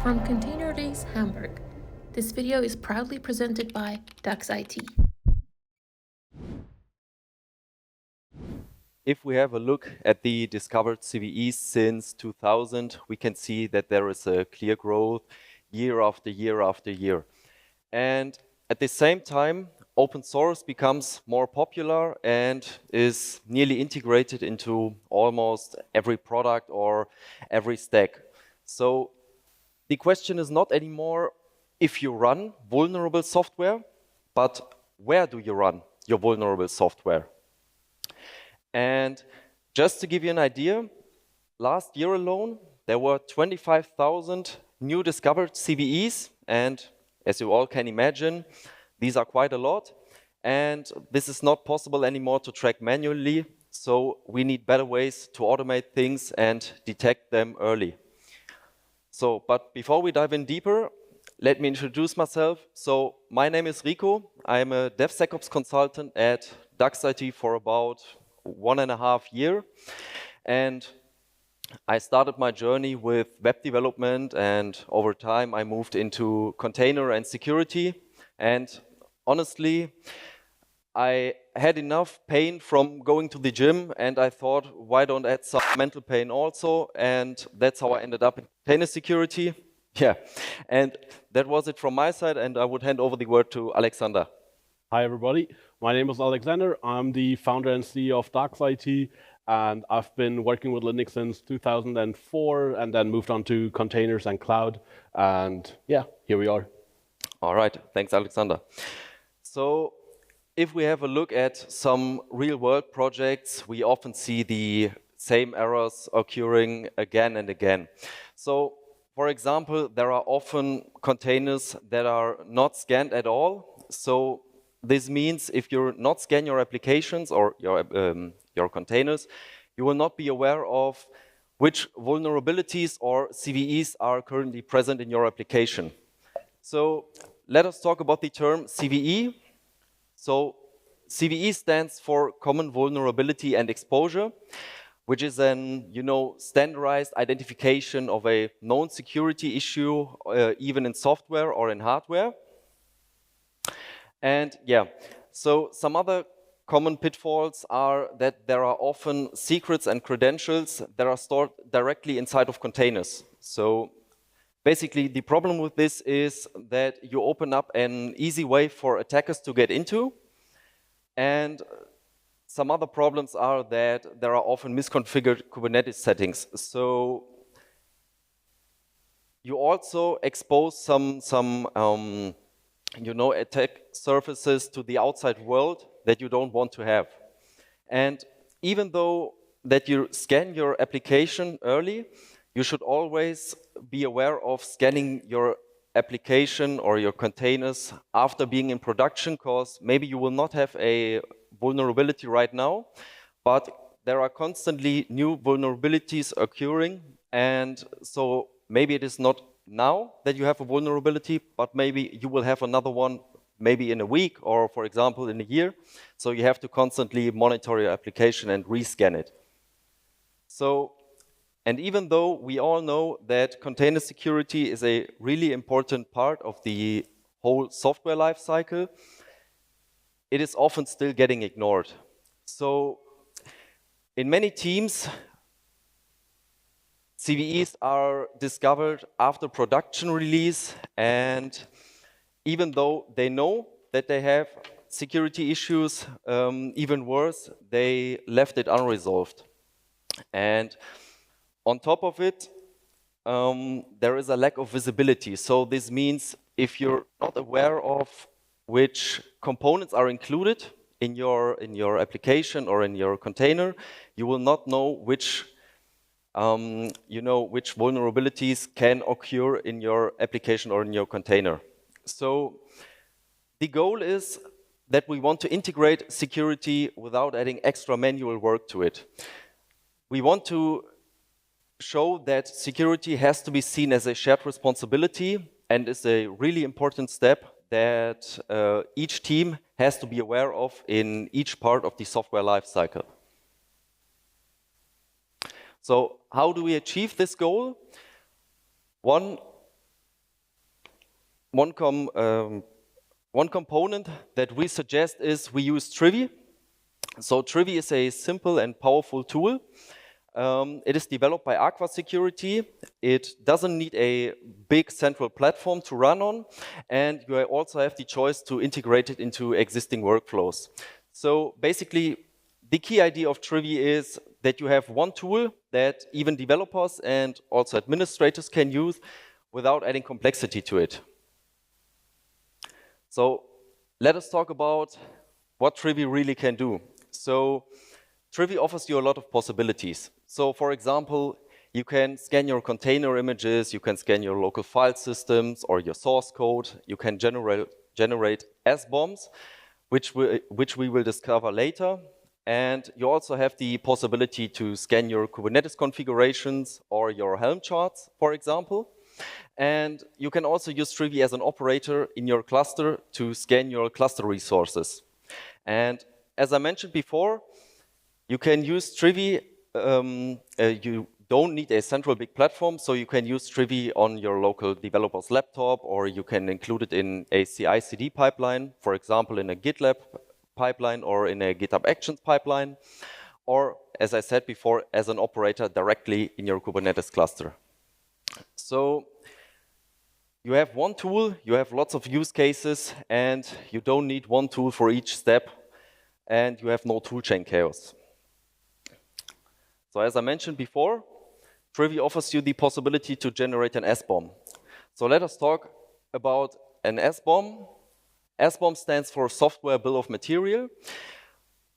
From ContainerDays Hamburg, this video is proudly presented by DuxIT. If we have a look at the discovered CVEs since 2000, we can see that there is a clear growth year after year after year. And at the same time, open source becomes more popular and is nearly integrated into almost every product or every stack. So the question is not anymore if you run vulnerable software, but where do you run your vulnerable software? And just to give you an idea, last year alone, there were 25,000 new discovered CVEs. And as you all can imagine, these are quite a lot. And this is not possible anymore to track manually. So we need better ways to automate things and detect them early. So, but before we dive in deeper, let me introduce myself. So my name is Rico. I am a DevSecOps consultant at DuxIT for about 1.5 years. And I started my journey with web development, and over time I moved into container and security. And honestly, I had enough pain from going to the gym, and I thought, why don't add some mental pain also? And that's how I ended up in container security. Yeah, and that was it from my side, and I would hand over the word to Alexander. Hi, everybody. My name is Alexander. I'm the founder and CEO of DuxIT, and I've been working with Linux since 2004, and then moved on to containers and cloud. And yeah, here we are. All right, thanks, Alexander. So if we have a look at some real-world projects, we often see the same errors occurring again and again. So, for example, there are often containers that are not scanned at all. So this means if you not scan your applications or your containers, you will not be aware of which vulnerabilities or CVEs are currently present in your application. So let us talk about the term CVE. So CVE stands for Common Vulnerability and Exposure, which is an standardized identification of a known security issue, even in software or in hardware. And yeah, so some other common pitfalls are that there are often secrets and credentials that are stored directly inside of containers. So basically, the problem with this is that you open up an easy way for attackers to get into. And some other problems are that there are often misconfigured Kubernetes settings. So you also expose some attack surfaces to the outside world that you don't want to have. And even though that you scan your application early, you should always be aware of scanning your application or your containers after being in production, because maybe you will not have a vulnerability right now, but there are constantly new vulnerabilities occurring. And so maybe it is not now that you have a vulnerability, but maybe you will have another one maybe in a week or, for example, in a year. So you have to constantly monitor your application and rescan it. So, and even though we all know that container security is a really important part of the whole software lifecycle, it is often still getting ignored. So in many teams, CVEs are discovered after production release, and even though they know that they have security issues, even worse, they left it unresolved. And on top of it, there is a lack of visibility. So this means if you're not aware of which components are included in your application or in your container, you will not know which which vulnerabilities can occur in your application or in your container. So the goal is that we want to integrate security without adding extra manual work to it. We want to show that security has to be seen as a shared responsibility and is a really important step that each team has to be aware of in each part of the software lifecycle. So how do we achieve this goal? One one component that we suggest is we use Trivy. So Trivy is a simple and powerful tool. It is developed by Aqua Security. It doesn't need a big central platform to run on, and you also have the choice to integrate it into existing workflows. So basically, the key idea of Trivy is that you have one tool that even developers and also administrators can use without adding complexity to it. So let us talk about what Trivy really can do. So Trivy offers you a lot of possibilities. So for example, you can scan your container images, you can scan your local file systems or your source code, you can generate SBOMs, which we will discover later. And you also have the possibility to scan your Kubernetes configurations or your Helm charts, for example. And you can also use Trivy as an operator in your cluster to scan your cluster resources. And as I mentioned before, you can use Trivy, you don't need a central big platform, so you can use Trivy on your local developer's laptop, or you can include it in a CI/CD pipeline, for example, in a GitLab pipeline or in a GitHub Actions pipeline, or, as I said before, as an operator directly in your Kubernetes cluster. So you have one tool, you have lots of use cases, and you don't need one tool for each step, and you have no toolchain chaos. So as I mentioned before, Trivy offers you the possibility to generate an SBOM. So let us talk about an SBOM. SBOM stands for Software Bill of Material,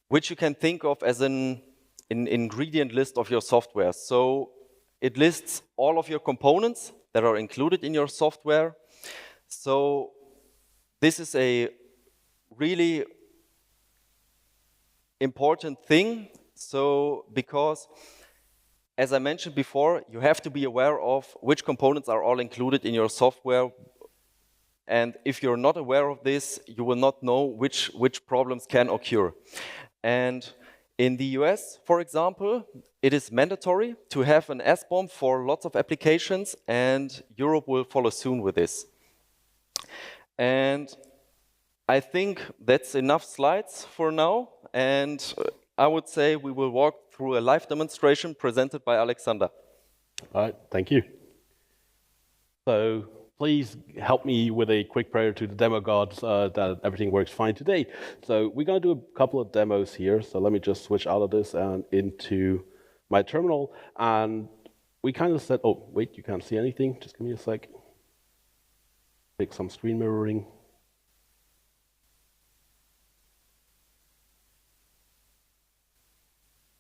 which you can think of as an ingredient list of your software. So it lists all of your components that are included in your software. So this is a really important thing. So because, as I mentioned before, you have to be aware of which components are all included in your software. And if you're not aware of this, you will not know which problems can occur. And in the US, for example, it is mandatory to have an SBOM for lots of applications, and Europe will follow soon with this. And I think that's enough slides for now. And I would say we will walk through a live demonstration presented by Alexander. All right, thank you. So please help me with a quick prayer to the demo gods that everything works fine today. So we're going to do a couple of demos here. So let me just switch out of this and into my terminal. And we kind of said, oh, wait, you can't see anything. Just give me a sec. Pick some screen mirroring.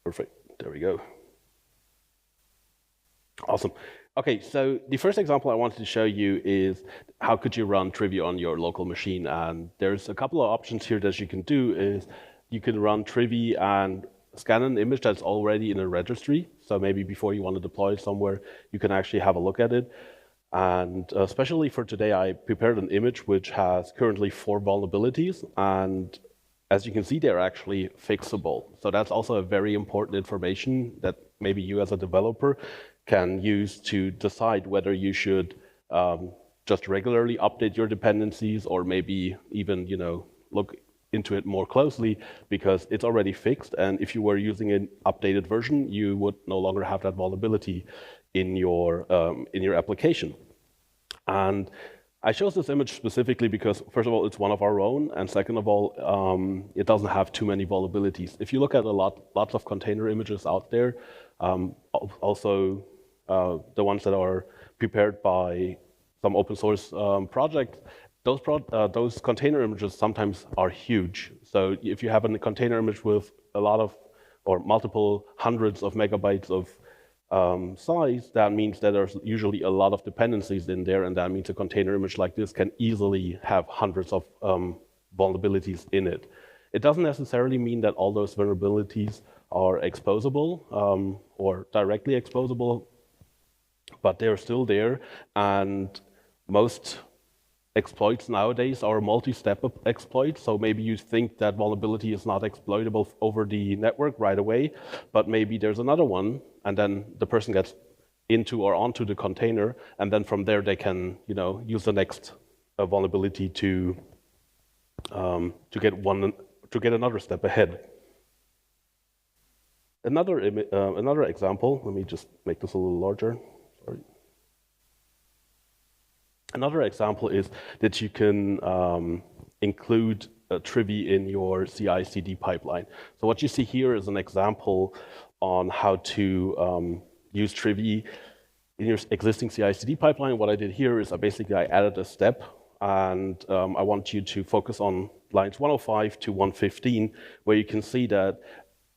Perfect. There we go. Awesome. Okay, so the first example I wanted to show you is how could you run Trivy on your local machine. And there's a couple of options here that you can do. Is you can run Trivy and scan an image that's already in a registry. So maybe before you want to deploy it somewhere, you can actually have a look at it. And especially for today, I prepared an image which has currently 4 vulnerabilities. And as you can see, they're actually fixable. So that's also a very important information that maybe you as a developer can use to decide whether you should just regularly update your dependencies or maybe even look into it more closely because it's already fixed. And if you were using an updated version, you would no longer have that vulnerability in your application. And I chose this image specifically because, first of all, it's one of our own, and second of all, it doesn't have too many vulnerabilities. If you look at lots of container images out there, also the ones that are prepared by some open source projects, those container images sometimes are huge. So if you have a container image with a lot of, or multiple hundreds of megabytes of size, that means that there's usually a lot of dependencies in there, and that means a container image like this can easily have hundreds of vulnerabilities in it. It doesn't necessarily mean that all those vulnerabilities are exposable or directly exposable, but they're still there, and most exploits nowadays are multi-step exploits. So maybe you think that vulnerability is not exploitable over the network right away, but maybe there's another one, and then the person gets into or onto the container, and then from there they can use the next a vulnerability to get another step ahead. Another example. Let me just make this a little larger. Sorry. Another example is that you can include a Trivy in your CI/CD pipeline. So what you see here is an example on how to use Trivy in your existing CI/CD pipeline. What I did here is I added a step, and I want you to focus on lines 105 to 115, where you can see that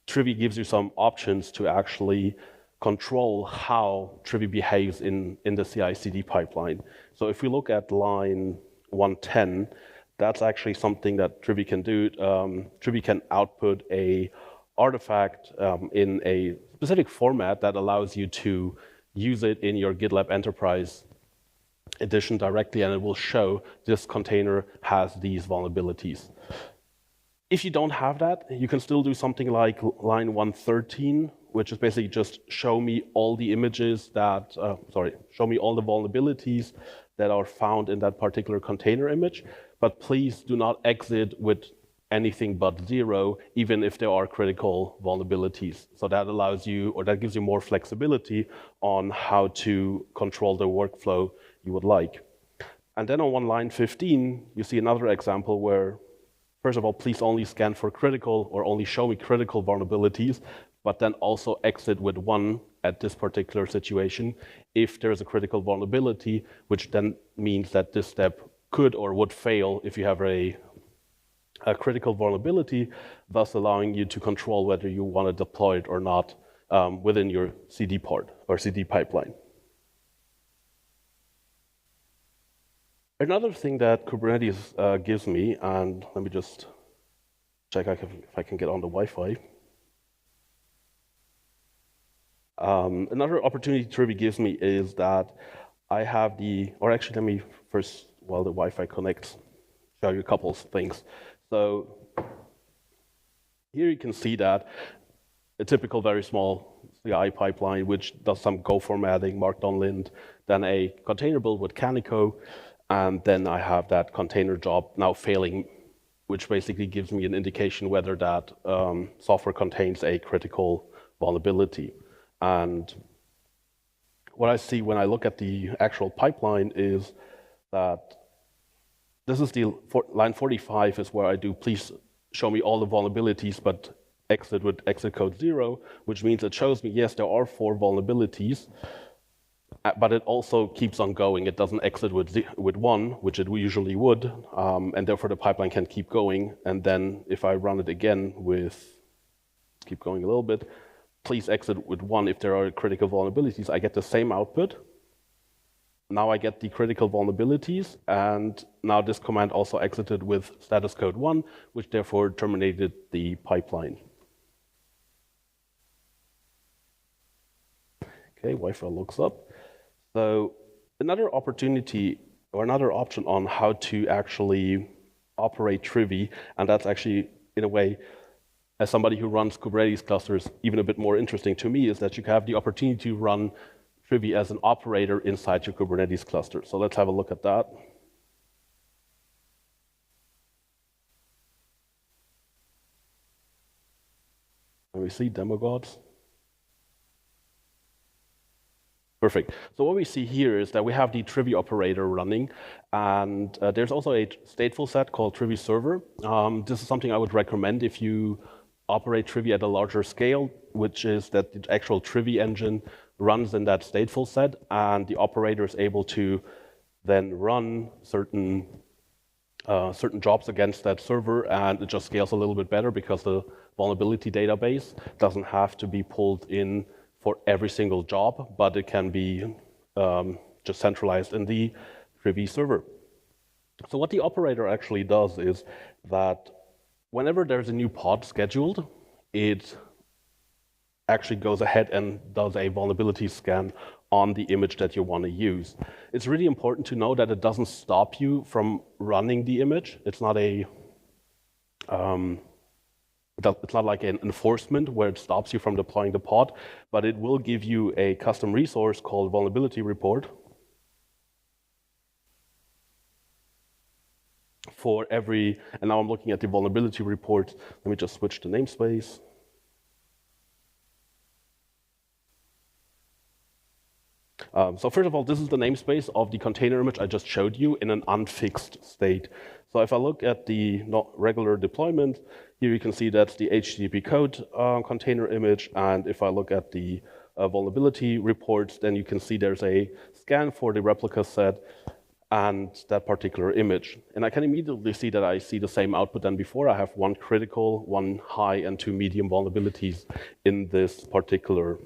Trivy gives you some options to actually control how Trivy behaves in the CI/CD pipeline. So if we look at line 110, that's actually something that Trivy can do. Trivy can output a artifact in a specific format that allows you to use it in your GitLab Enterprise edition directly, and it will show this container has these vulnerabilities. If you don't have that, you can still do something like line 113, which is basically just show me all the images that, show me all the vulnerabilities that are found in that particular container image, but please do not exit with anything but 0, even if there are critical vulnerabilities. So that allows you, or that gives you more flexibility on how to control the workflow you would like. And then on line 15, you see another example where, first of all, please only scan for critical or only show me critical vulnerabilities, but then also exit with 1 at this particular situation if there's a critical vulnerability, which then means that this step could or would fail if you have a critical vulnerability, thus allowing you to control whether you want to deploy it or not within your CD part or CD pipeline. Another thing that Kubernetes gives me, and let me just check if I can get on the Wi-Fi. Another opportunity Trivy gives me is that I have let me first, while the Wi-Fi connects, show you a couple of things. So here you can see that a typical very small CI pipeline, which does some Go formatting, markdown lint, then a container build with Canico, and then I have that container job now failing, which basically gives me an indication whether that software contains a critical vulnerability. And what I see when I look at the actual pipeline is that this is line 45 is where I do please show me all the vulnerabilities, but exit with exit code 0, which means it shows me, yes, there are 4 vulnerabilities, but it also keeps on going. It doesn't exit with 1, which it usually would, and therefore the pipeline can keep going. And then if I run it again keep going a little bit, please exit with 1 if there are critical vulnerabilities, I get the same output. Now I get the critical vulnerabilities, and now this command also exited with status code 1, which therefore terminated the pipeline. Okay, Wi-Fi looks up. So another opportunity or another option on how to actually operate Trivy, and that's actually, in a way, as somebody who runs Kubernetes clusters, even a bit more interesting to me, is that you have the opportunity to run Trivy as an operator inside your Kubernetes cluster. So let's have a look at that. Let me see, demo gods. Perfect. So what we see here is that we have the Trivy operator running, and there's also a stateful set called Trivy server. This is something I would recommend if you operate Trivy at a larger scale, which is that the actual Trivy engine runs in that stateful set, and the operator is able to then run certain jobs against that server, and it just scales a little bit better because the vulnerability database doesn't have to be pulled in for every single job, but it can be just centralized in the Trivy server. So what the operator actually does is that whenever there's a new pod scheduled, it actually goes ahead and does a vulnerability scan on the image that you want to use. It's really important to know that it doesn't stop you from running the image. It's not it's not like an enforcement where it stops you from deploying the pod, but it will give you a custom resource called vulnerability report. for every, and now I'm looking at the vulnerability report. Let me just switch the namespace. So first of all, this is the namespace of the container image I just showed you in an unfixed state. So if I look at the regular deployment, here you can see that's the HTTP code container image. And if I look at the vulnerability reports, then you can see there's a scan for the replica set and that particular image. And I can immediately see that I see the same output than before. I have one critical, one high, and two medium vulnerabilities in this particular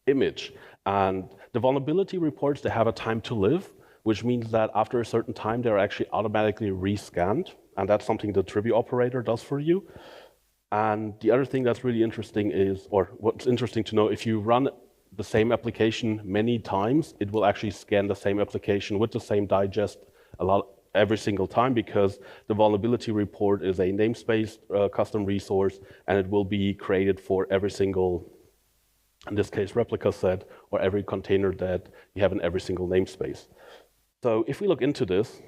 image. And the vulnerability reports, they have a time to live, which means that after a certain time, they're actually automatically rescanned. And that's something the Trivy Operator does for you. And the other thing that's really interesting is, or what's interesting to know, if you run the same application many times, it will actually scan the same application with the same digest every single time, because the vulnerability report is a namespace custom resource, and it will be created for every single, in this case, replica set, or every container that you have in every single namespace. So if we look into this,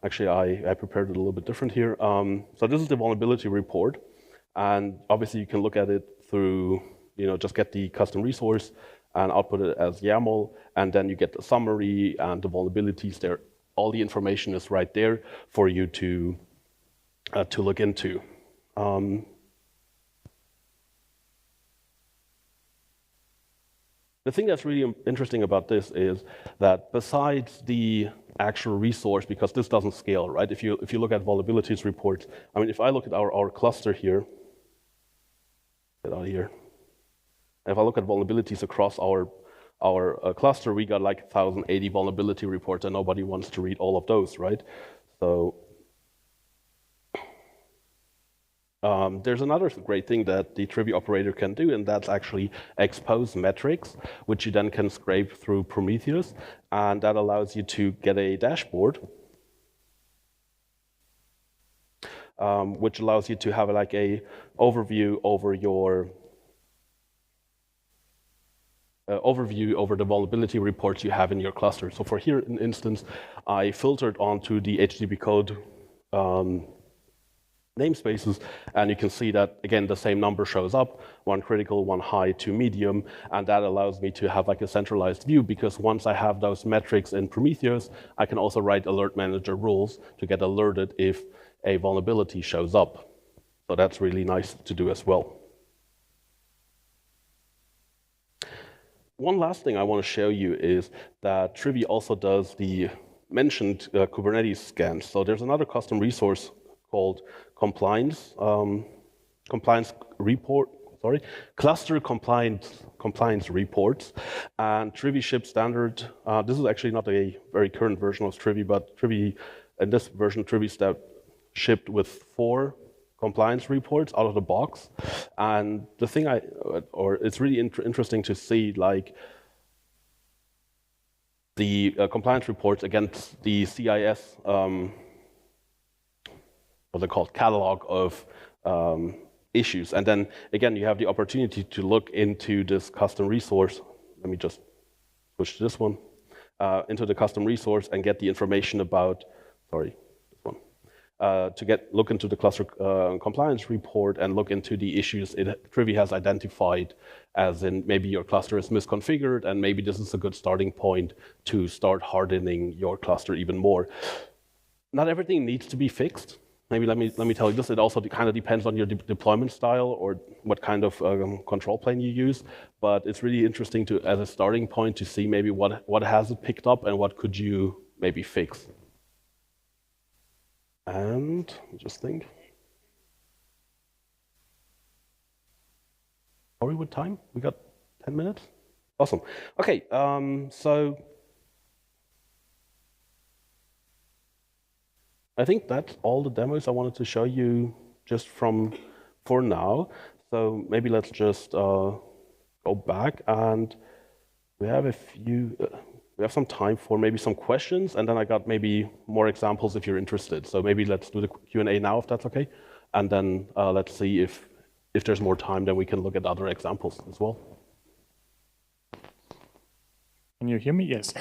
actually I prepared it a little bit different here. So this is the vulnerability report, and obviously you can look at it through, just get the custom resource and output it as YAML, and then you get the summary and the vulnerabilities there. All the information is right there for you to look into. The thing that's really interesting about this is that besides the actual resource, because this doesn't scale, right? If you look at vulnerabilities reports, I mean, if I look at our cluster here, get out of here. If I look at vulnerabilities across our cluster, we got like 1,080 vulnerability reports, and nobody wants to read all of those, right? So there's another great thing that the Trivy Operator can do, and that's actually expose metrics, which you then can scrape through Prometheus, and that allows you to get a dashboard, which allows you to have like a overview over your the vulnerability reports you have in your cluster. So for here, in instance, I filtered onto the HTTP code namespaces, and you can see that, again, the same number shows up, one critical, one high, two medium, and that allows me to have like a centralized view, because once I have those metrics in Prometheus, I can also write alert manager rules to get alerted if a vulnerability shows up. So that's really nice to do as well. One last thing I want to show you is that Trivy also does the mentioned Kubernetes scans. So there's another custom resource called cluster compliance reports. And Trivy ships standard. This is actually not a very current version of Trivy, but Trivy, in this version, Trivy shipped with 4 compliance reports out of the box. And the thing it's really interesting to see, like, the compliance reports against the CIS, what they're called, catalog of issues. And then, again, you have the opportunity to look into this custom resource. Let me just switch to this one, into the custom resource and get the information about, look into the cluster compliance report and look into the issues Trivy has identified, as in maybe your cluster is misconfigured, and maybe this is a good starting point to start hardening your cluster even more. Not everything needs to be fixed. Maybe let me tell you this. It also kind of depends on your deployment style or what kind of control plane you use. But it's really interesting to, as a starting point, to see maybe what has it picked up and what could you maybe fix. And let me just think. Are we with time? We got 10 minutes? Awesome. Okay, so I think that's all the demos I wanted to show you just for now. So maybe let's just go back, and we have we have some time for maybe some questions, and then I got maybe more examples if you're interested. So maybe let's do the Q&A now, if that's okay. And then let's see if there's more time, then we can look at other examples as well. Can you hear me? Yes.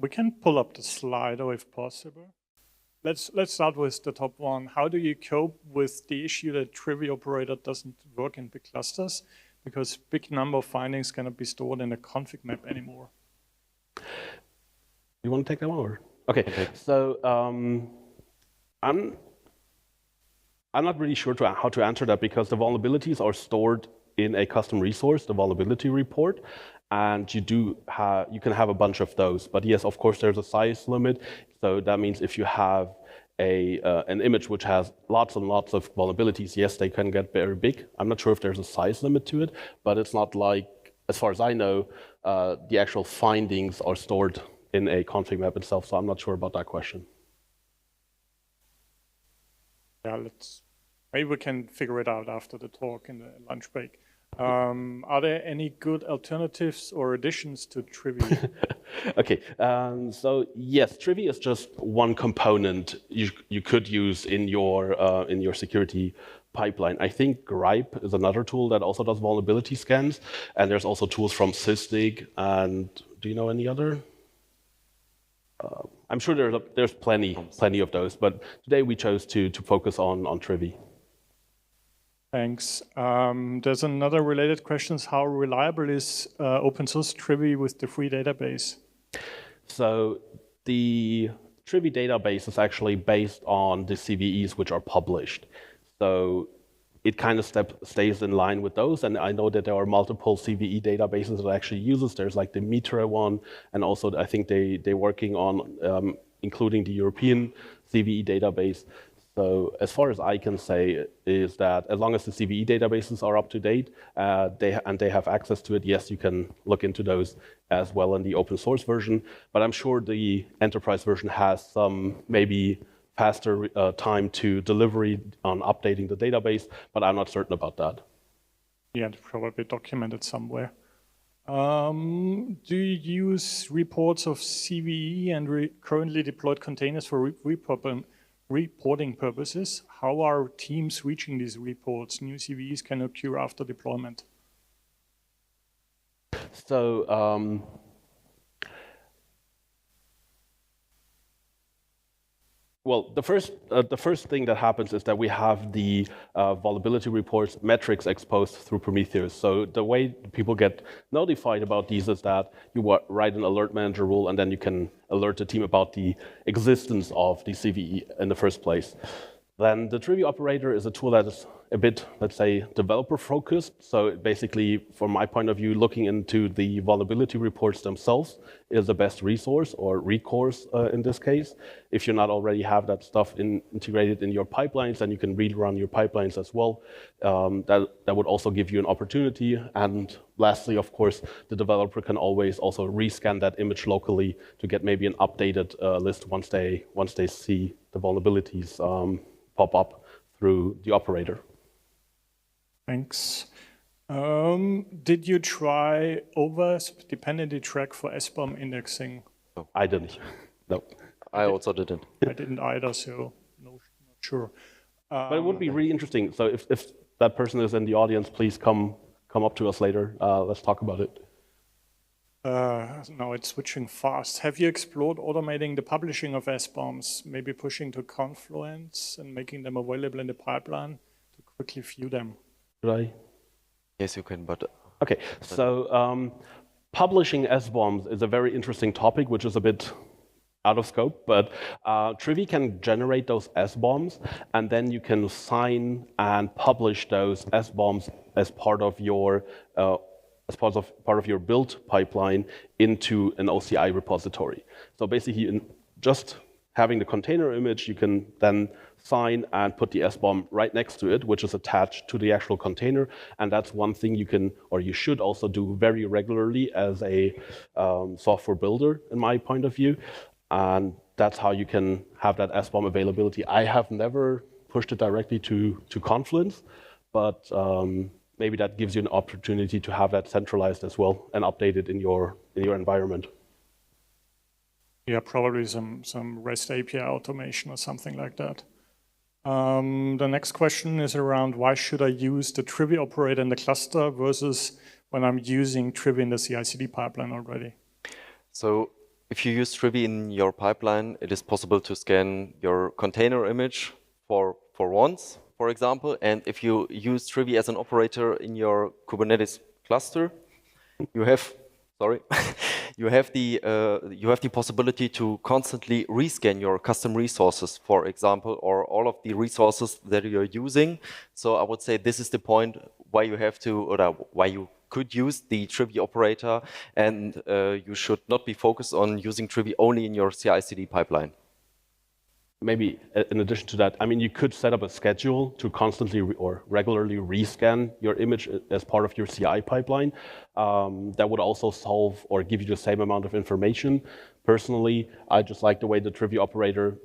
We can pull up the Slido if possible. Let's start with the top one. How do you cope with the issue that Trivy Operator doesn't work in big clusters because big number of findings cannot be stored in a config map anymore? You want to take that one, or? Okay. So I'm not really sure how to answer that because the vulnerabilities are stored in a custom resource, the vulnerability report, and you can have a bunch of those. But yes, of course, there's a size limit. So that means if you have an image which has lots and lots of vulnerabilities, yes, they can get very big. I'm not sure if there's a size limit to it, but it's not like, as far as I know, the actual findings are stored in a config map itself. So I'm not sure about that question. Yeah, maybe we can figure it out after the talk in the lunch break. Are there any good alternatives or additions to Trivy? Okay, so yes, Trivy is just one component you could use in your security pipeline. I think Gripe is another tool that also does vulnerability scans, and there's also tools from Sysdig. And do you know any other? I'm sure there's plenty of those, but today we chose to focus on Trivy. Thanks. There's another related question: how reliable is open source Trivy with the free database? So the Trivy database is actually based on the CVEs which are published. So it kind of stays in line with those. And I know that there are multiple CVE databases that actually uses. There's like the Mitra one, and also I think they're working on including the European CVE database. So as far as I can say is that as long as the CVE databases are up to date, they have access to it, yes, you can look into those as well in the open source version. But I'm sure the enterprise version has some maybe faster time to delivery on updating the database, but I'm not certain about that. Yeah, it's probably documented somewhere. Do you use reports of CVE and currently deployed containers for reporting purposes? How are teams reaching these reports? New CVEs can occur after deployment. So well, the first thing that happens is that we have the vulnerability reports metrics exposed through Prometheus. So the way people get notified about these is that you write an alert manager rule, and then you can alert the team about the existence of the CVE in the first place. Then the Trivy Operator is a tool that is a bit, let's say, developer-focused. So basically, from my point of view, looking into the vulnerability reports themselves is the best resource or recourse in this case. If you not already have that stuff integrated in your pipelines, then you can rerun your pipelines as well. That would also give you an opportunity. And lastly, of course, the developer can always also rescan that image locally to get maybe an updated list once they see the vulnerabilities pop up through the operator. Thanks. Did you try OWASP dependency track for SBOM indexing? No. I didn't. No. I also didn't. I didn't either, so not sure. But it would be really interesting. So if that person is in the audience, please come up to us later. Let's talk about it. No, it's switching fast. Have you explored automating the publishing of SBOMs, maybe pushing to Confluence and making them available in the pipeline to quickly view them? Should I? Yes, you can, but... Okay, so publishing SBOMs is a very interesting topic, which is a bit out of scope, but Trivy can generate those SBOMs, and then you can sign and publish those SBOMs as part of your part of your build pipeline into an OCI repository. So basically, just having the container image, you can then sign and put the SBOM right next to it, which is attached to the actual container. And that's one thing you can, or you should also do very regularly as a software builder, in my point of view. And that's how you can have that SBOM availability. I have never pushed it directly to Confluence, but maybe that gives you an opportunity to have that centralized as well and updated in your environment. Yeah, probably some REST API automation or something like that. The next question is around why should I use the Trivy Operator in the cluster versus when I'm using Trivy in the CI/CD pipeline already? So if you use Trivy in your pipeline, it is possible to scan your container image for once, for example. And if you use Trivy as an operator in your Kubernetes cluster, you have, sorry, you have the possibility to constantly rescan your custom resources, for example, or all of the resources that you're using. So I would say this is the point why you have to, or why you could use the Trivy operator, and you should not be focused on using Trivy only in your CI/CD pipeline. Maybe in addition to that, I mean, you could set up a schedule to constantly or regularly rescan your image as part of your CI pipeline. That would also solve or give you the same amount of information. Personally, I just like the way the Trivy operator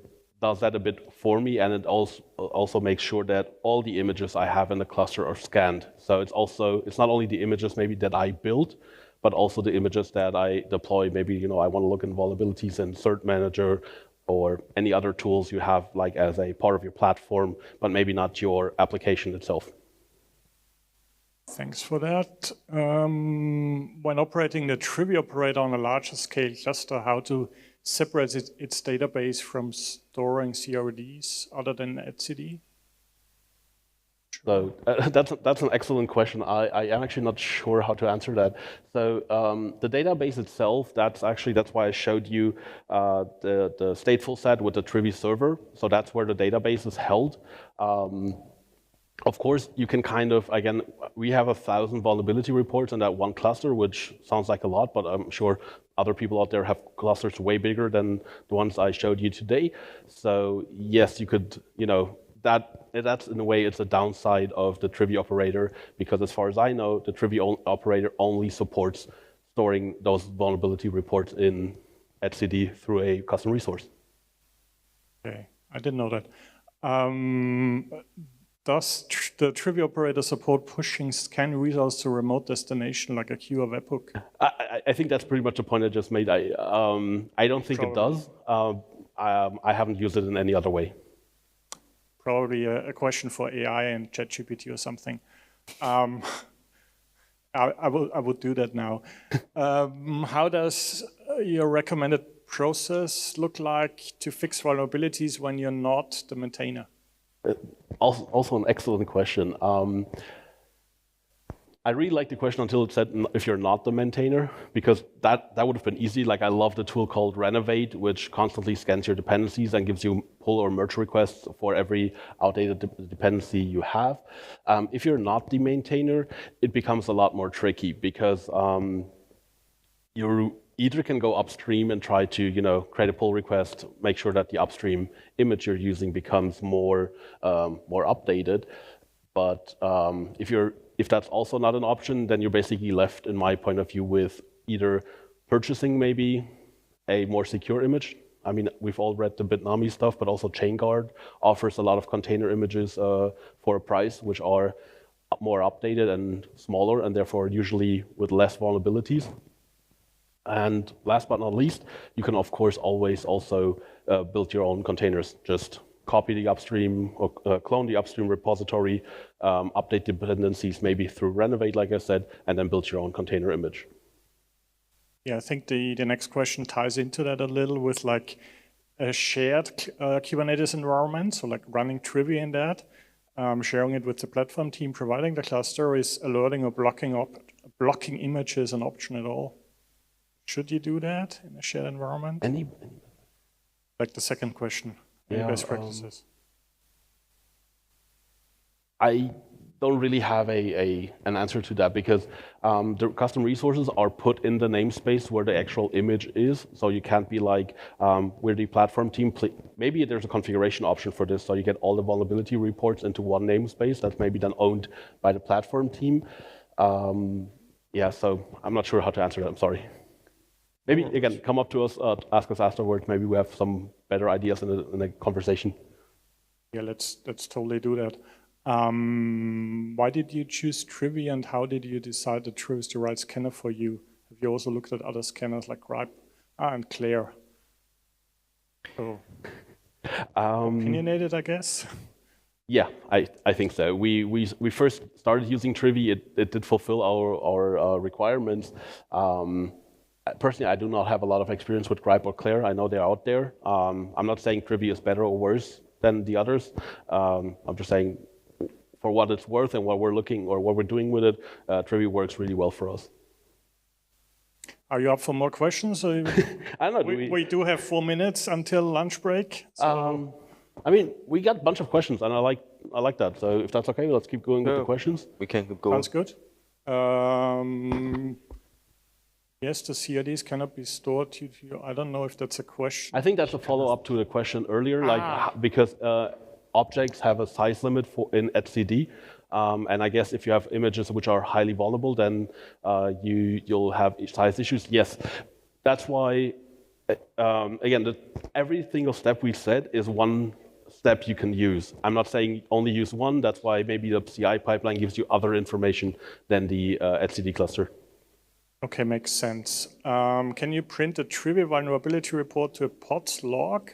does that a bit for me, and it also makes sure that all the images I have in the cluster are scanned. So it's not only the images maybe that I built, but also the images that I deploy. Maybe I want to look in vulnerabilities in Cert Manager, or any other tools you have like as a part of your platform, but maybe not your application itself. Thanks for that. When operating the Trivy operator on a larger scale cluster, how to separate its database from storing CRDs other than etcd? So that's an excellent question. I am actually not sure how to answer that. So the database itself, that's why I showed you the stateful set with the Trivy server. So that's where the database is held. Of course, you can again, we have 1,000 vulnerability reports in that one cluster, which sounds like a lot, but I'm sure other people out there have clusters way bigger than the ones I showed you today. So yes, you could, that's in a way, it's a downside of the Trivy operator, because as far as I know, the Trivy operator only supports storing those vulnerability reports in etcd through a custom resource. Okay, I didn't know that. Does the Trivy operator support pushing scan results to a remote destination like a queue or webhook? I think that's pretty much the point I just made. I don't think it does. I haven't used it in any other way. Probably a question for AI and ChatGPT or something. I would do that now. How does your recommended process look like to fix vulnerabilities when you're not the maintainer? Also an excellent question. I really like the question until it said if you're not the maintainer, because that would have been easy. Like, I love the tool called Renovate, which constantly scans your dependencies and gives you pull or merge requests for every outdated dependency you have. If you're not the maintainer, it becomes a lot more tricky, because you either can go upstream and try to create a pull request, make sure that the upstream image you're using becomes more updated. But if that's also not an option, then you're basically left, in my point of view, with either purchasing maybe a more secure image. I mean, we've all read the Bitnami stuff, but also ChainGuard offers a lot of container images for a price, which are more updated and smaller, and therefore usually with less vulnerabilities. And last but not least, you can of course always also build your own containers. Just copy the upstream or clone the upstream repository, update dependencies maybe through Renovate, like I said, and then build your own container image. Yeah, I think the next question ties into that a little with like a shared Kubernetes environment. So like running Trivy in that, sharing it with the platform team, providing the cluster. Is alerting or blocking images an option at all? Should you do that in a shared environment? Like the second question, any best practices? I don't really have an answer to that, because the custom resources are put in the namespace where the actual image is. So you can't be like, we're the platform team. Maybe there's a configuration option for this, so you get all the vulnerability reports into one namespace that's maybe then owned by the platform team. Yeah, so I'm not sure how to answer that. I'm sorry. Maybe, again, come up to us, ask us afterwards. Maybe we have some better ideas in the conversation. Yeah, let's totally do that. Why did you choose Trivy, and how did you decide that Trivy is the right scanner for you? Have you also looked at other scanners like Gripe and Claire? So, opinionated, I guess? Yeah, I think so. We first started using Trivy. It did fulfill our requirements. Personally, I do not have a lot of experience with Gripe or Claire. I know they're out there. I'm not saying Trivy is better or worse than the others. I'm just saying, for what it's worth and what we're looking or what we're doing with it, Trivy works really well for us. Are you up for more questions? I don't know. We do have 4 minutes until lunch break. So. I mean, we got a bunch of questions, and I like that. So if that's okay, let's keep going with the questions. We can go. Sounds good. Yes, the CIDs cannot be stored due to, I don't know if that's a question. I think that's a follow-up to the question earlier, because objects have a size limit in etcd, and I guess if you have images which are highly vulnerable, then you'll have size issues. Yes, that's why. Again, every single step we said is one step you can use. I'm not saying only use one. That's why maybe the CI pipeline gives you other information than the etcd cluster. Okay, makes sense. Can you print a Trivy vulnerability report to a pods log,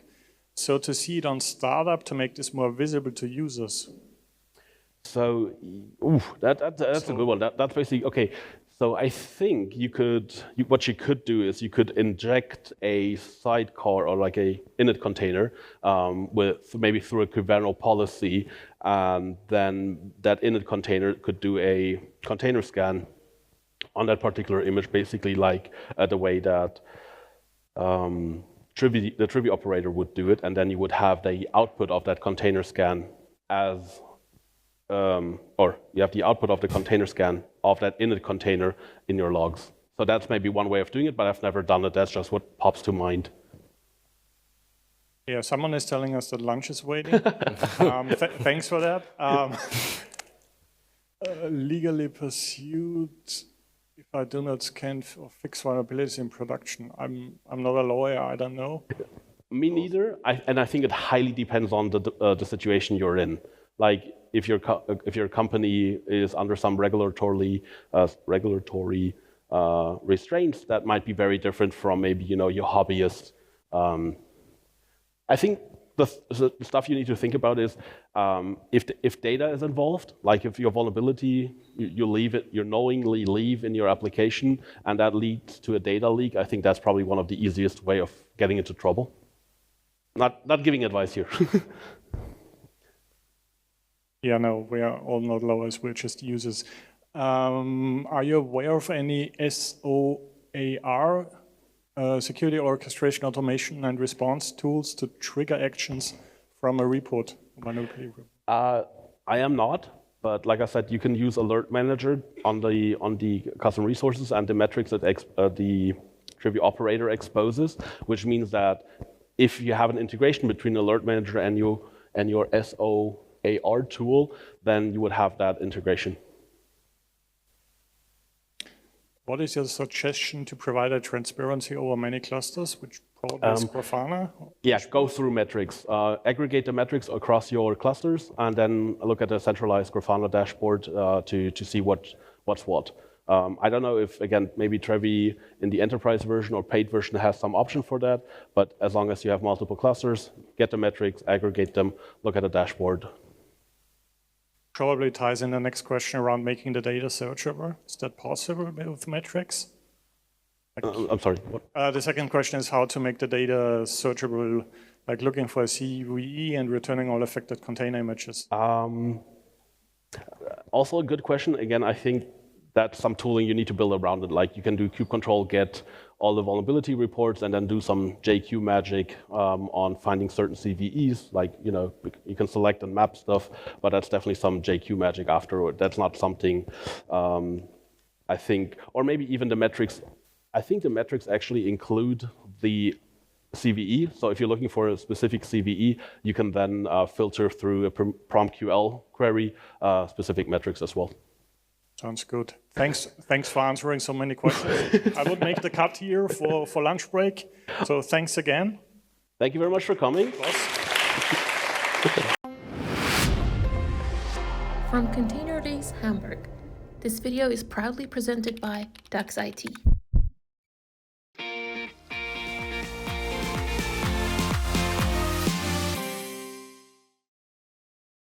so to see it on startup to make this more visible to users? So, that's a good one. That's basically, okay. So I think what you could do is you could inject a sidecar or like a init container maybe through a Kubernetes policy, and then that init container could do a container scan on that particular image, basically like the way that the Trivy operator would do it, and then you would have the output of that container scan as or you have the output of the container scan of that init container in your logs. So that's maybe one way of doing it, but I've never done it. That's just what pops to mind. Yeah, someone is telling us that lunch is waiting. Thanks for that. Legally pursued if I do not scan or fix vulnerabilities in production. I'm not a lawyer, I don't know. Me neither, and I think it highly depends on the situation you're in. Like if your company is under some regulatory restraints, that might be very different from maybe your hobbyist. I think the stuff you need to think about is if data is involved, like if your vulnerability you knowingly leave in your application and that leads to a data leak, I think that's probably one of the easiest way of getting into trouble. Not giving advice here. Yeah, no, we are all not lawyers, we're just users. Are you aware of any SOAR, security orchestration, automation, and response tools to trigger actions from a report? I am not, but like I said, you can use Alert Manager on the custom resources and the metrics that the Trivy Operator exposes, which means that if you have an integration between Alert Manager and your SOAR tool, then you would have that integration. What is your suggestion to provide a transparency over many clusters, which probably is Grafana? Yeah, go through metrics. Aggregate the metrics across your clusters, and then look at a centralized Grafana dashboard to see what's what. I don't know if, again, maybe Trivy in the enterprise version or paid version has some option for that, but as long as you have multiple clusters, get the metrics, aggregate them, look at a dashboard. Probably ties in the next question around making the data searchable. Is that possible with metrics? I'm sorry, what? The second question is how to make the data searchable, like looking for a CVE and returning all affected container images. Also a good question. Again, I think that's some tooling you need to build around it. Like you can do kubectl get all the vulnerability reports and then do some JQ magic on finding certain CVEs. Like, you can select and map stuff, but that's definitely some JQ magic afterward. That's not something I think, or maybe even the metrics. I think the metrics actually include the CVE. So if you're looking for a specific CVE, you can then filter through a PromQL query specific metrics as well. Sounds good. Thanks for answering so many questions. I would make the cut here for lunch break. So thanks again. Thank you very much for coming. From ContainerDays Hamburg, this video is proudly presented by DevSecOps.